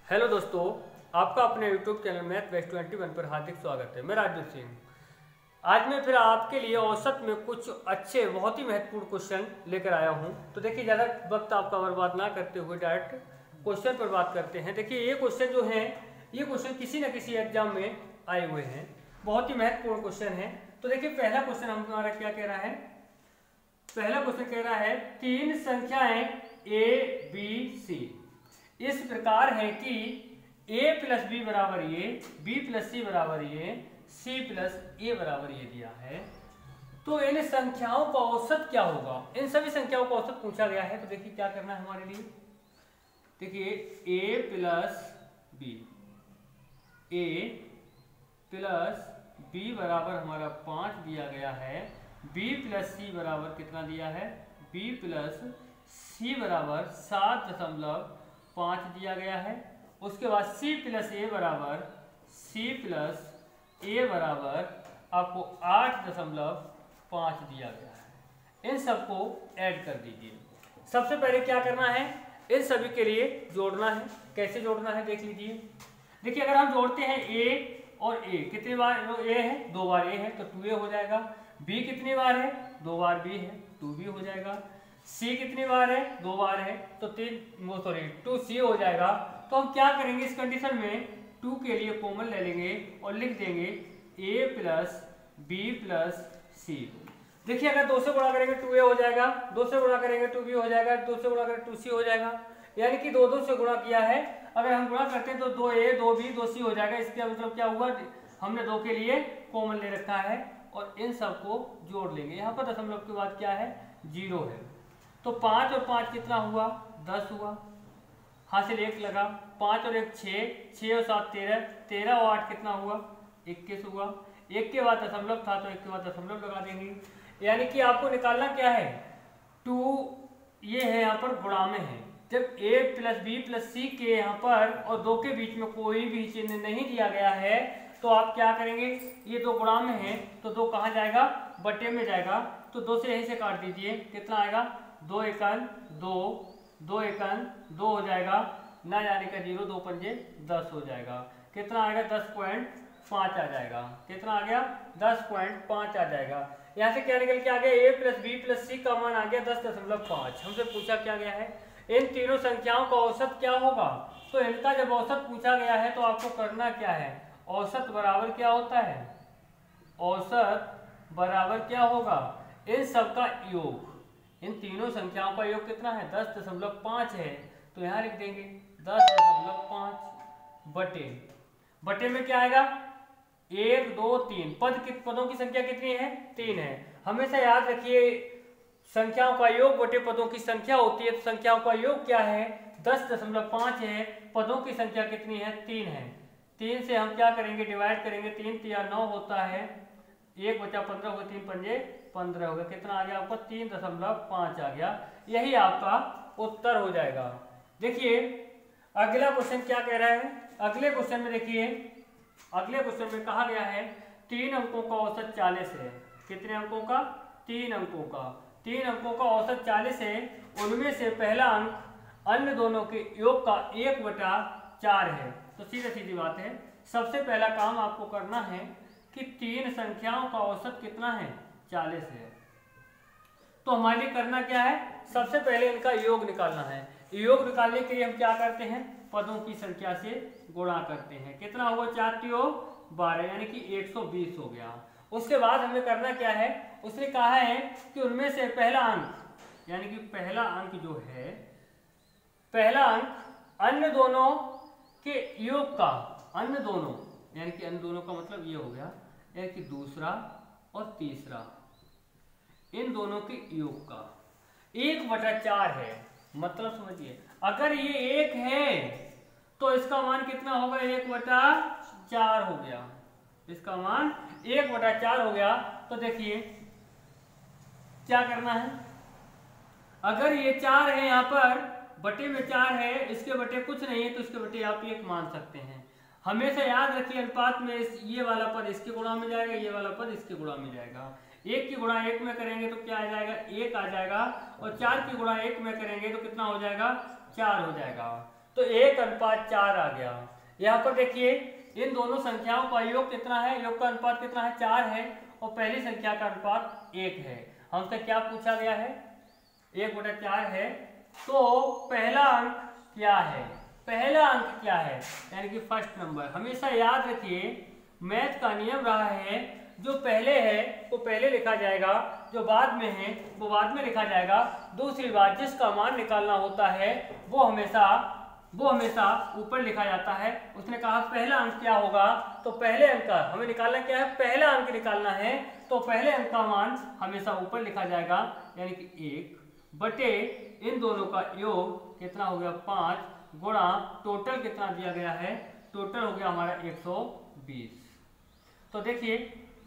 Hello दोस्तों, आपका अपने यूट्यूब चैनल मैथ बेस्ट 21 पर हार्दिक स्वागत है। मैं राजू सिंह। आज मैं फिर आपके लिए औसत में कुछ अच्छे बहुत ही महत्वपूर्ण क्वेश्चन लेकर आया हूं। तो देखिए, ज़्यादा वक्त आपका बर्बाद ना करते हुए डायरेक्ट क्वेश्चन पर बात करते हैं। देखिए, ये क्वेश्चन जो है, ये क्वेश्चन किसी न किसी एग्जाम में आए हुए हैं, बहुत ही महत्वपूर्ण क्वेश्चन है। तो देखिए, पहला क्वेश्चन हमारा क्या कह रहा है। पहला क्वेश्चन कह रहा है तीन संख्याएं ए बी सी इस प्रकार है कि a प्लस बी बराबर ए, b प्लस सी बराबर ए, c प्लस ए बराबर ए दिया है। तो इन संख्याओं का औसत क्या होगा। इन सभी संख्याओं का औसत पूछा गया है। तो देखिए क्या करना है हमारे लिए। देखिए a plus b, a plus b बराबर हमारा 5 दिया गया है, b प्लस सी बराबर कितना दिया है, b प्लस सी बराबर 7.5 दिया गया है। उसके बाद c प्लस ए बराबर आपको 8.5 दिया गया है। इन सबको ऐड कर दीजिए। सबसे पहले क्या करना है, इन सभी के लिए जोड़ना है। कैसे जोड़ना है देख लीजिए। देखिए, अगर हम जोड़ते हैं a और a, कितनी बार a है, 2 बार a है तो 2a हो जाएगा। b कितनी बार है, 2 बार b है, 2b हो जाएगा। c कितनी बार है, 2 बार है तो 2c हो जाएगा। तो हम क्या करेंगे इस कंडीशन में, 2 के लिए कॉमन ले लेंगे और लिख देंगे a प्लस बी प्लस सी। देखिए, अगर 2 से गुणा करेंगे 2a हो जाएगा, 2 से गुणा करेंगे 2b हो जाएगा, 2 से गुणा करेंगे 2c हो जाएगा। यानी कि 2 से गुणा किया है। अगर हम गुणा करते हैं तो 2a 2b 2c हो जाएगा। इसका मतलब क्या हुआ, हमने 2 के लिए कॉमन ले रखा है और इन सबको जोड़ लेंगे। यहाँ पर दशमलव के बाद क्या है, 0 है। तो 5 और 5 कितना हुआ, 10 हुआ। हासिल 1 लगा, 5 और 1 6, 6 और 7 13, 13 और 8 कितना हुआ, 21 हुआ। 1 के बाद दशमलव था तो 1 के बाद दशमलव लगा देंगे। यानी कि आपको निकालना क्या है, 2 ये है यहाँ पर गुणा में है। जब a प्लस बी प्लस सी के यहाँ पर और 2 के बीच में कोई भी चिन्ह नहीं दिया गया है तो आप क्या करेंगे, ये 2 गुणा में है तो 2 कहाँ जाएगा, बटे में जाएगा। तो 2 से यहीं से काट दीजिए, कितना आएगा, 2 एकन 2, 2 एकन 2 हो जाएगा, ना जाने का 0, 2 पंजे 10 हो जाएगा। कितना आएगा, 10.5 आ जाएगा। कितना आ गया, 10.5 आ जाएगा। यहाँ से क्या निकल के आ गया, a प्लस बी प्लस सी का मान आ गया 10.5। हमसे पूछा क्या गया है, इन तीनों संख्याओं का औसत क्या होगा। तो इनका जब औसत पूछा गया है तो आपको करना क्या है, औसत बराबर क्या होता है, औसत बराबर क्या होगा, इन सबका योग। इन तीनों संख्याओं का योग कितना है, 10.5 है। तो यहाँ लिख देंगे 10.5 बटे में क्या आएगा, 1 2 3 पदों की संख्या कितनी है, 3 है। हमेशा याद रखिए, संख्याओं का योग बटे पदों की संख्या होती है। तो संख्याओं का योग क्या है, 10.5 है। पदों की संख्या कितनी है, 3 है। 3 से हम क्या करेंगे, डिवाइड करेंगे। 3 3 9 होता है, 1 बचा 15 हो, 3 पंजे 15 हो गया। कितना आ गया आपका, 3.5 आ गया। यही आपका उत्तर हो जाएगा। देखिए अगला क्वेश्चन क्या कह रहा है। अगले क्वेश्चन में देखिए, अगले क्वेश्चन में कहा गया है 3 अंकों का औसत 40 है। कितने अंकों का, 3 अंकों का। 3 अंकों का औसत 40 है। उनमें से पहला अंक अन्य दोनों के योग का 1/4 है। तो सीधी बात है, सबसे पहला काम आपको करना है कि 3 संख्याओं का औसत कितना है, 40 है। तो हमारे लिए करना क्या है, सबसे पहले इनका योग निकालना है। योग निकालने के लिए हम क्या करते हैं, पदों की संख्या से गुणा करते हैं। कितना हुआ, 4 × 12 यानी कि 120 हो गया। उसके बाद हमें करना क्या है, उसने कहा है कि उनमें से पहला अंक यानी कि पहला अंक जो है, पहला अंक अन्य दोनों के योग का, अन्य दोनों यानी कि अन्य दोनों का मतलब ये हो गया, यानी कि दूसरा और तीसरा, इन दोनों के योग का 1/4 है। मतलब समझिए, अगर ये 1 है तो इसका मान कितना होगा, 1/4 हो गया। इसका मान 1/4 हो गया। तो देखिए क्या करना है, अगर ये 4 है, यहाँ पर बटे में 4 है, इसके बटे कुछ नहीं है तो इसके बटे आप 1 मान सकते हैं। हमेशा याद रखिए, अनुपात में ये वाला पद इसके गुणा में जाएगा, ये वाला पद इसके गुणा में जाएगा। 1 की गुणा 1 में करेंगे तो क्या आ जाएगा, 1 आ जाएगा। और 4 की गुणा 1 में करेंगे तो कितना हो जाएगा, 4 हो जाएगा। तो 1:4 आ गया। यहाँ पर देखिए इन दोनों संख्याओं का योग कितना है, योग का अनुपात कितना है, 4 है, और पहली संख्या का अनुपात 1 है। हमसे क्या पूछा गया है, 1/4 है, तो पहला अंक क्या है, पहला अंक क्या है, यानी कि फर्स्ट नंबर। हमेशा याद रखिए मैथ का नियम रहा है जो पहले है वो पहले लिखा जाएगा, जो बाद में है वो बाद में लिखा जाएगा। दूसरी बात, जिसका मान निकालना होता है वो हमेशा ऊपर लिखा जाता है। उसने कहा पहला अंक क्या होगा, तो पहले अंक का हमें निकालना क्या है, पहला अंक निकालना है, तो पहले अंक का मान हमेशा ऊपर लिखा जाएगा, यानी कि 1 बटे इन दोनों का योग कितना हो गया 5 गुणा टोटल कितना दिया गया है, टोटल हो गया हमारा 120। तो देखिए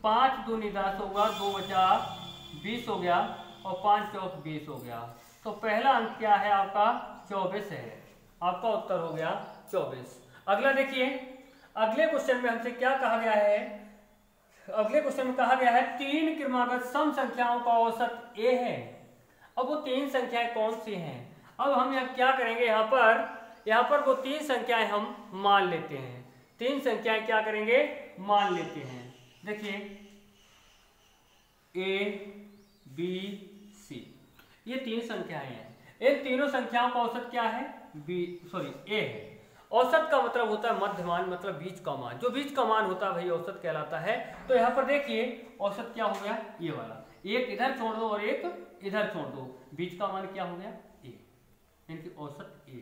5 दूनी 10 होगा, 2 बचा 20 हो गया, और 5 चौक 20 हो गया। तो पहला अंक क्या है आपका 24 है, आपका उत्तर हो गया 24। अगला देखिए, अगले क्वेश्चन में हमसे क्या कहा गया है, अगले क्वेश्चन में कहा गया है 3 क्रमागत सम संख्याओं का औसत a है। अब वो 3 संख्याएं कौन सी हैं, अब हम यहाँ क्या करेंगे, यहाँ पर वो 3 संख्याएं हम मान लेते हैं, 3 संख्याएं क्या करेंगे, मान लेते हैं। देखिए a b c ये 3 संख्याएं हैं, इन तीनों संख्याओं का औसत क्या है, a है। औसत का मतलब होता है मध्यमान, मतलब बीच का मान, जो बीच का मान होता है भाई औसत कहलाता है। तो यहाँ पर देखिए औसत क्या हो गया, ये वाला, एक इधर छोड़ दो और एक इधर छोड़ दो, बीच का मान क्या हो गया a, इनकी औसत a।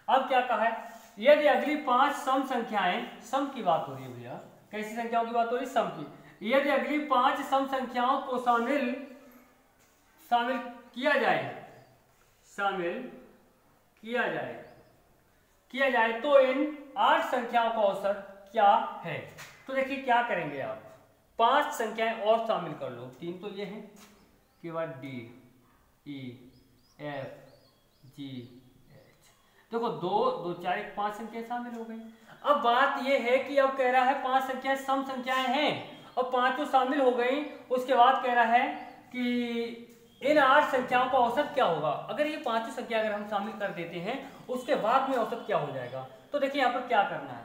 अब क्या कहा है, यदि अगली 5 सम संख्याएं, सम की बात हो रही है भैया, कैसी संख्याओं की बात हो रही है, सम की। यदि अगली 5 सम संख्याओं को शामिल किया जाए तो इन 8 संख्याओं का औसत क्या है। तो देखिए क्या करेंगे आप, 5 संख्याएं और शामिल कर लो, 3 तो ये हैं, के बाद D E F G H, देखो 2 2 4 1 5 संख्याएं शामिल हो गई। अब बात ये है कि अब कह रहा है 5 संख्याएं सम संख्याएं हैं, अब 5 शामिल हो गई, उसके बाद कह रहा है कि इन 8 संख्याओं का औसत क्या होगा। अगर ये 5 संख्या अगर हम शामिल कर देते हैं उसके बाद में औसत क्या हो जाएगा। तो देखिए यहाँ पर क्या करना है,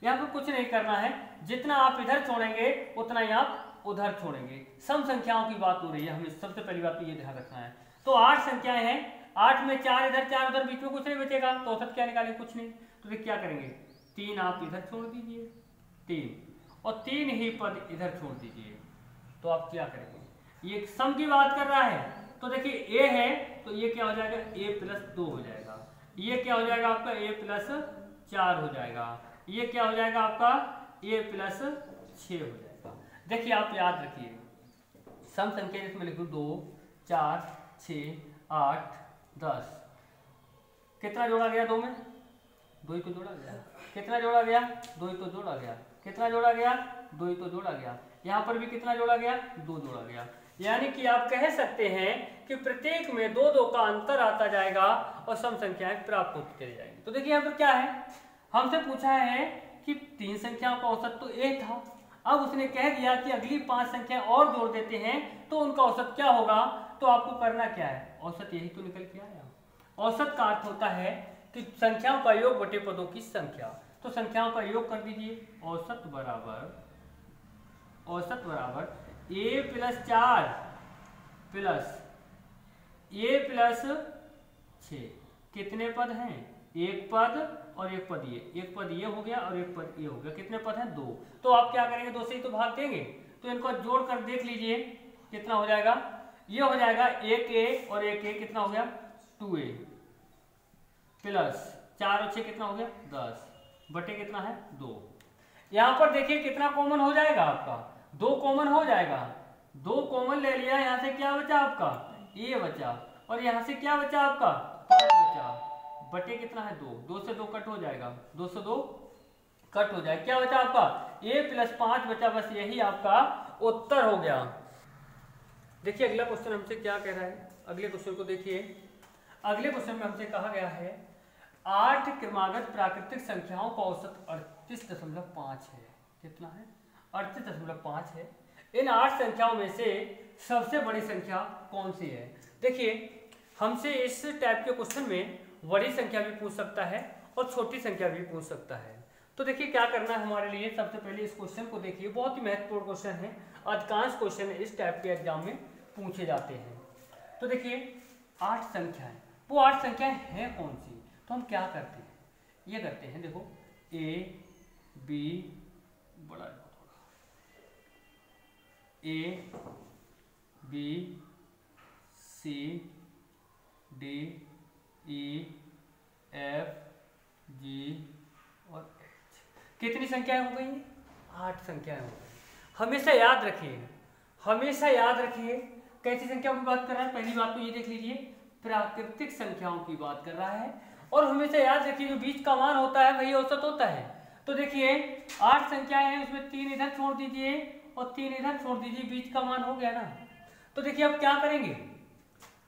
यहाँ पर कुछ नहीं करना है, जितना आप इधर छोड़ेंगे उतना ही आप उधर छोड़ेंगे। सम संख्याओं की बात हो रही है, हमें सबसे पहली बात तो ये ध्यान रखना है। तो 8 संख्याएं हैं, 8 में 4 इधर 4 उधर, बीच में कुछ नहीं बचेगा, तो औसत क्या निकालेंगे, कुछ नहीं। तो देखिए क्या करेंगे, 3 आप इधर छोड़ दीजिए, 3 और 3 ही पद इधर छोड़ दीजिए, तो आप क्या करेंगे, ये सम की बात कर रहा है। तो देखिए a है तो ये क्या हो जाएगा, a+2 हो जाएगा, ये क्या हो जाएगा आपका a+4 हो जाएगा, ये क्या हो जाएगा आपका a+6 हो जाएगा। देखिए आप याद रखिए सम संख्या जिसमें लिख दूं 2 4 6 8 10, कितना जोड़ा गया, 2 में 2 ही तो जोड़ा गया, कितना जोड़ा गया, 2 ही तो जोड़ा गया, कितना जोड़ा गया, 2 ही तो जोड़ा गया, यहाँ पर भी कितना जोड़ा गया, 2 जोड़ा गया। यानी कि आप कह सकते हैं कि प्रत्येक में 2 2 का अंतर आता जाएगा और सम संख्याएं प्राप्त होती चली जाएंगी। तो देखिए यहाँ पर क्या है, हमसे पूछा है कि 3 संख्याओं का औसत तो a था, अब उसने कह दिया कि अगली 5 संख्याएं और जोड़ देते हैं तो उनका औसत क्या होगा। तो आपको करना क्या है, औसत यही तो निकल के आया। औसत का अर्थ होता है कि संख्याओं का योग बटे पदों की संख्या, तो संख्याओं का योग कर दीजिए, औसत बराबर a+4 प्लस a+6, कितने पद हैं, एक पद और एक पद ये हो गया और एक पद ये हो गया, कितने पद हैं, 2। तो आप क्या करेंगे, 2 से ही तो भाग देंगे, तो इनको जोड़ कर देख लीजिए कितना हो जाएगा, ये हो जाएगा 1a और 1a, कितना हो गया 2a, प्लस 4 और 6 कितना हो गया 10, बटे कितना है 2। यहाँ पर देखिए कितना कॉमन हो जाएगा आपका, 2 कॉमन हो जाएगा, 2 कॉमन ले लिया, यहाँ से क्या बचा आपका a बचा, और यहाँ से क्या बचा आपका 5 बचा, बटे कितना है 2, 2 से 2 कट हो जाएगा, 2 से 2 कट हो जाएगा, क्या बचा आपका a+5 बचा, बस यही आपका उत्तर हो गया। देखिए अगला क्वेश्चन हमसे क्या कह रहा है, अगले क्वेश्चन को देखिए। अगले क्वेश्चन में हमसे कहा गया है 8 क्रमागत प्राकृतिक संख्याओं का औसत 38.5 है, कितना है 38.5 है। इन 8 संख्याओं में से सबसे बड़ी संख्या कौन सी है। देखिए हमसे इस टाइप के क्वेश्चन में बड़ी संख्या भी पूछ सकता है और छोटी संख्या भी पूछ सकता है। तो देखिए क्या करना है हमारे लिए, सबसे पहले इस क्वेश्चन को देखिए, बहुत ही महत्वपूर्ण क्वेश्चन है, अधिकांश क्वेश्चन इस टाइप के एग्जाम में पूछे जाते हैं। तो देखिए 8 संख्याएं, वो 8 संख्याएं हैं कौन सी, तो हम क्या करते हैं, ये करते हैं, देखो ए बी बड़ा A B C D E F G और एच। कितनी संख्याएं हो गई, 8 संख्याएं हो गई। हमेशा याद रखिए, हमेशा याद रखिए कैसी संख्याओं की बात कर रहा है, पहली बात तो ये देख लीजिए प्राकृतिक संख्याओं की बात कर रहा है, और हमेशा याद रखिए जो बीच का मान होता है वही औसत होता है। तो देखिए 8 संख्याएं हैं, उसमें 3 इधर छोड़ दीजिए और 3 इधर छोड़ दीजिए, बीच का मान हो गया ना। तो देखिए अब क्या करेंगे,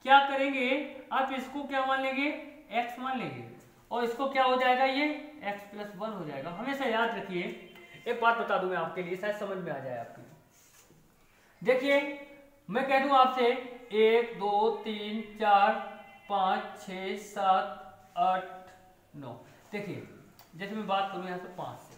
क्या करेंगे, आप इसको क्या मान लेंगे, x मान लेंगे, और इसको क्या हो जाएगा, ये x + 1 हो जाएगा। हमेशा याद रखिए, एक बात बता दूं मैं आपके लिए, शायद समझ में आ जाए आपकी। देखिए मैं कह दूं आपसे 1 2 3 4 5 6 7 8 9, देखिए जैसे मैं बात करूं यहाँ से 5 से,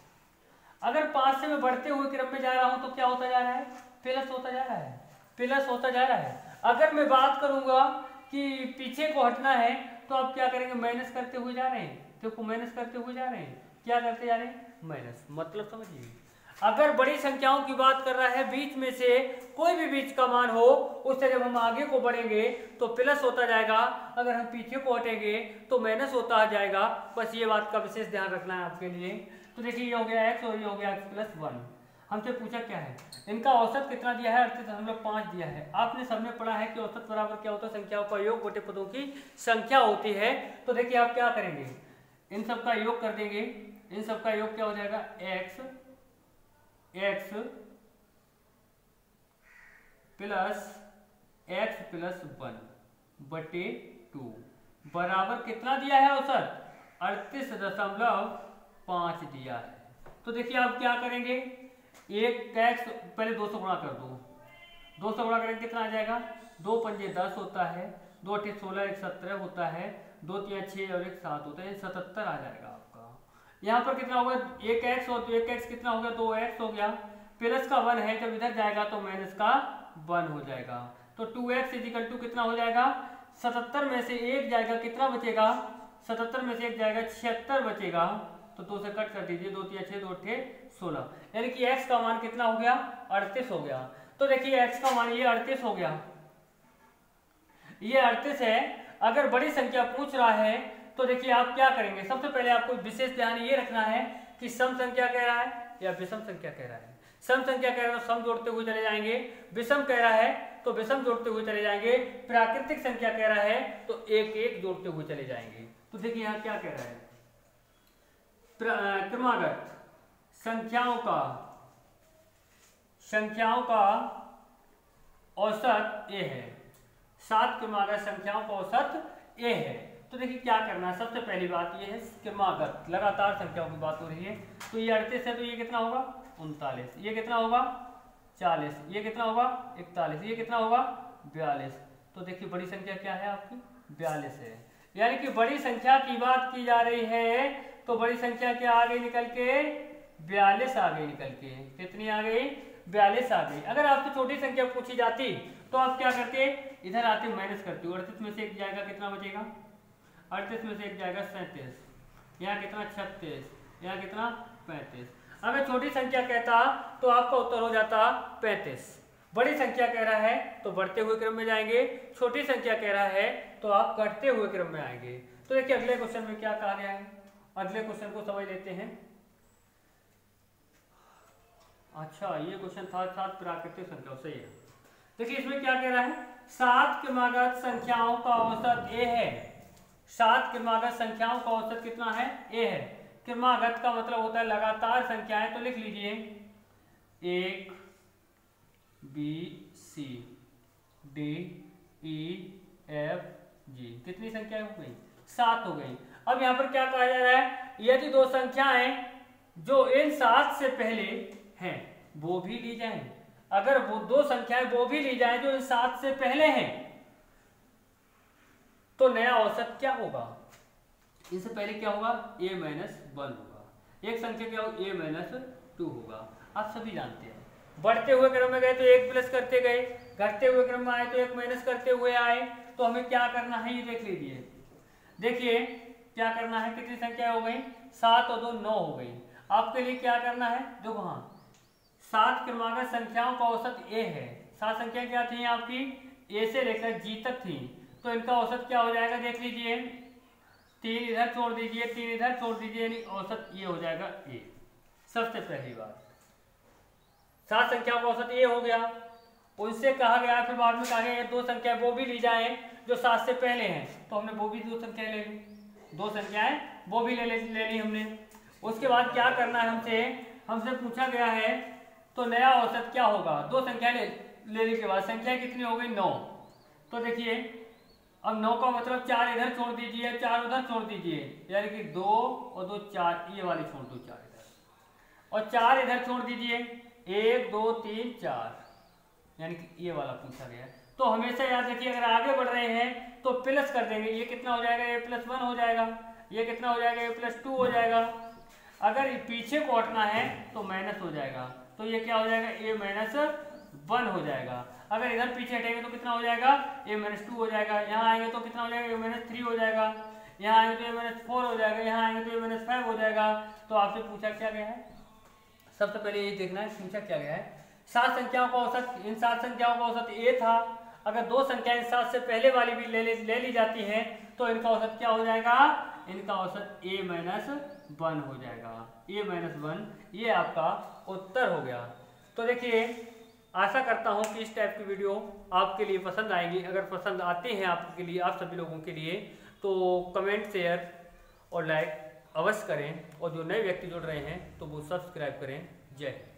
अगर 5 से मैं बढ़ते हुए क्रम में जा रहा हूं तो क्या होता जा रहा है, प्लस होता जा रहा है, प्लस होता जा रहा है। अगर मैं बात करूंगा कि पीछे को हटना है तो आप क्या करेंगे, माइनस करते हुए जा रहे हैं, देखो माइनस करते हुए जा रहे हैं, क्या करते जा रहे हैं, माइनस। मतलब समझिए, अगर बड़ी संख्याओं की बात कर रहा है, बीच में से कोई भी बीच का मान हो, उससे जब हम आगे को बढ़ेंगे तो प्लस होता जाएगा, अगर हम पीछे को हटेंगे तो माइनस होता जाएगा। बस ये बात का विशेष ध्यान रखना है आपके लिए। तो देखिए ये हो गया x और ये हो गया x + 1। हमसे पूछा क्या है, इनका औसत कितना दिया है, 38.5 दिया है। आपने सबने पढ़ा है कि औसत बराबर क्या होता है, संख्याओं का योग बटे पदों की संख्या होती है। तो देखिए आप क्या करेंगे, इन सब का योग कर देंगे, इन सब का योग क्या हो जाएगा, x + 1 बटे 2 बराबर कितना दिया है औसत, 38.5 दिया है। तो देखिए आप क्या करेंगे, एक x पहले 2 से गुणा कर दो, 2 से गुणा करेंगे कितना आ जाएगा, 2 पंजे 10 होता है, 2 अट्ठे 16, 1 17 होता है, 2 3 6 और 1 7 होता है, 77 आ जाएगा आपका। यहाँ पर कितना होगा, 1x और 1x कितना हो गया, 2x हो गया, प्लस का 1 है, जब इधर जाएगा तो माइनस का 1 हो जाएगा। तो 2x = कितना हो जाएगा, 77 में से 1 जाएगा, कितना बचेगा, 77 में से 1 जाएगा, 76 बचेगा। तो 2 से कट कर दीजिए, 2 3 6 2 अट्ठे 16, यानी कि x का मान कितना हो गया, 38 हो गया। तो देखिए x का मान ये 38 हो गया, ये 38 है। अगर बड़ी संख्या पूछ रहा है तो देखिए आप क्या करेंगे, सबसे पहले आपको विशेष ध्यान ये रखना है कि सम संख्या कह रहा है या विषम संख्या कह रहा है। सम संख्या कह रहा है तो सम जोड़ते हुए चले जाएंगे, विषम कह रहा है तो विषम जोड़ते हुए चले जाएंगे, प्राकृतिक संख्या कह रहा है तो 1 1 जोड़ते हुए चले जाएंगे। तो देखिए यहाँ क्या कह रहा है, क्रमागत संख्याओं का औसत a है, 7 क्रमागत संख्याओं का औसत a है। तो देखिए क्या करना है, सबसे पहली बात ये है क्रमागत लगातार संख्याओं की बात हो रही है। तो ये 38 है तो ये कितना होगा, 39, ये कितना होगा, 40, ये कितना होगा, 41, ये कितना होगा, 42। तो देखिए बड़ी संख्या क्या है आपकी, 42 है। यानी कि बड़ी संख्या की बात की जा रही है तो बड़ी संख्या क्या आ गई निकल के, 42 आ गई निकल के, कितनी आ गई, 42 आ गई। अगर आपसे छोटी संख्या पूछी जाती तो आप क्या करते, इधर आते माइनस करते, 38 में से 1 जाएगा, कितना बचेगा, 38 में से 1 जाएगा 37, यहाँ कितना 36, यहाँ कितना 35। अगर छोटी संख्या कहता तो आपका उत्तर हो जाता 35। बड़ी संख्या कह रहा है तो बढ़ते हुए क्रम में जाएंगे, छोटी संख्या कह रहा है तो आप घटते हुए क्रम में आएंगे। तो देखिए अगले क्वेश्चन में क्या कहा गया है, अगले क्वेश्चन को समझ लेते हैं। अच्छा ये क्वेश्चन था 7 प्राकृतिक संख्या, सही है। देखिए इसमें क्या कह रहा है, 7 क्रमागत संख्याओं का औसत a है, 7 क्रमागत संख्याओं का औसत कितना है, a है। क्रमागत का मतलब होता है लगातार संख्याएं, तो लिख लीजिए 1 B C D E F G, कितनी संख्याएं हो गई, 7 हो गई। अब यहाँ पर क्या कहा जा रहा है, यदि 2 संख्याएं जो इन 7 से पहले हैं वो भी ली जाएं, अगर वो 2 संख्याएं वो भी ली जाएं जो इन 7 से पहले हैं तो नया औसत क्या होगा, इससे पहले क्या होगा, a माइनस 1 होगा। एक संख्या क्या होगा, a माइनस 2 होगा। आप सभी जानते हैं बढ़ते हुए क्रम में गए तो 1 प्लस करते गए, घटते हुए क्रम में आए तो 1 माइनस करते हुए आए। तो हमें क्या करना है ये देख लीजिए। देखिए क्या करना है, कितनी संख्या हो गई, 7 और 2 9 हो गई। आपके लिए क्या करना है, देखो हाँ 7 क्रमांक संख्याओं का औसत a है। 7 संख्या क्या थी आपकी, a से लेकर g तक थी, तो इनका औसत क्या हो जाएगा देख लीजिए। 3 इधर छोड़ दीजिए, 3 इधर छोड़ दीजिए, यानी औसत ये हो जाएगा a। सबसे पहली बात 7 संख्याओं का औसत a हो गया। उनसे कहा गया, फिर बाद में कहा गया 2 संख्या वो भी ली जाए जो 7 से पहले हैं, तो हमने वो भी 2 संख्याएं ले ली, 2 संख्याएं वो भी ले ली हमने। उसके बाद क्या करना है, हमसे पूछा गया है तो नया औसत क्या होगा। 2 संख्या लेने के बाद संख्या कितनी हो गई, 9। तो देखिए अब 9 का मतलब 4 इधर छोड़ दीजिए, 4 उधर छोड़ दीजिए, यानी कि 2 और 2 4, ये वाली छोड़ दो 4 इधर, और 4 इधर छोड़ दीजिए, 1 2 3 4, यानी कि ये वाला पूछा गया। तो हमेशा याद रखिए अगर आगे बढ़ रहे हैं तो प्लस कर देंगे, ये कितना हो जाएगा, a प्लस 1 हो जाएगा, ये कितना हो जाएगा, a प्लस 2 हो जाएगा। अगर पीछे को हटना है तो माइनस हो जाएगा, तो ये क्या हो जाएगा, a माइनस 1 हो जाएगा। अगर इधर पीछे हटेंगे तो कितना हो जाएगा, a माइनस 2 हो जाएगा। यहाँ आएंगे तो कितना हो जाएगा, a माइनस 3 हो जाएगा। यहाँ आएंगे तो a माइनस 4 हो जाएगा। यहाँ आएंगे तो a माइनस 5 हो जाएगा। तो आपसे पूछा क्या गया है, सबसे पहले ये देखना है पूछा क्या गया है। 7 संख्याओं का औसत, इन 7 संख्याओं का औसत a था। अगर 2 संख्याएं 7 से पहले वाली भी ले ली जाती हैं तो इनका औसत क्या हो जाएगा, इनका औसत a माइनस 1 हो जाएगा, a माइनस 1। ये आपका उत्तर हो गया। तो देखिए आशा करता हूँ कि इस टाइप की वीडियो आपके लिए पसंद आएंगी। अगर पसंद आते हैं आपके लिए, आप सभी लोगों के लिए, तो कमेंट शेयर और लाइक अवश्य करें, और जो नए व्यक्ति जुड़ रहे हैं तो वो सब्सक्राइब करें। जय हिंद।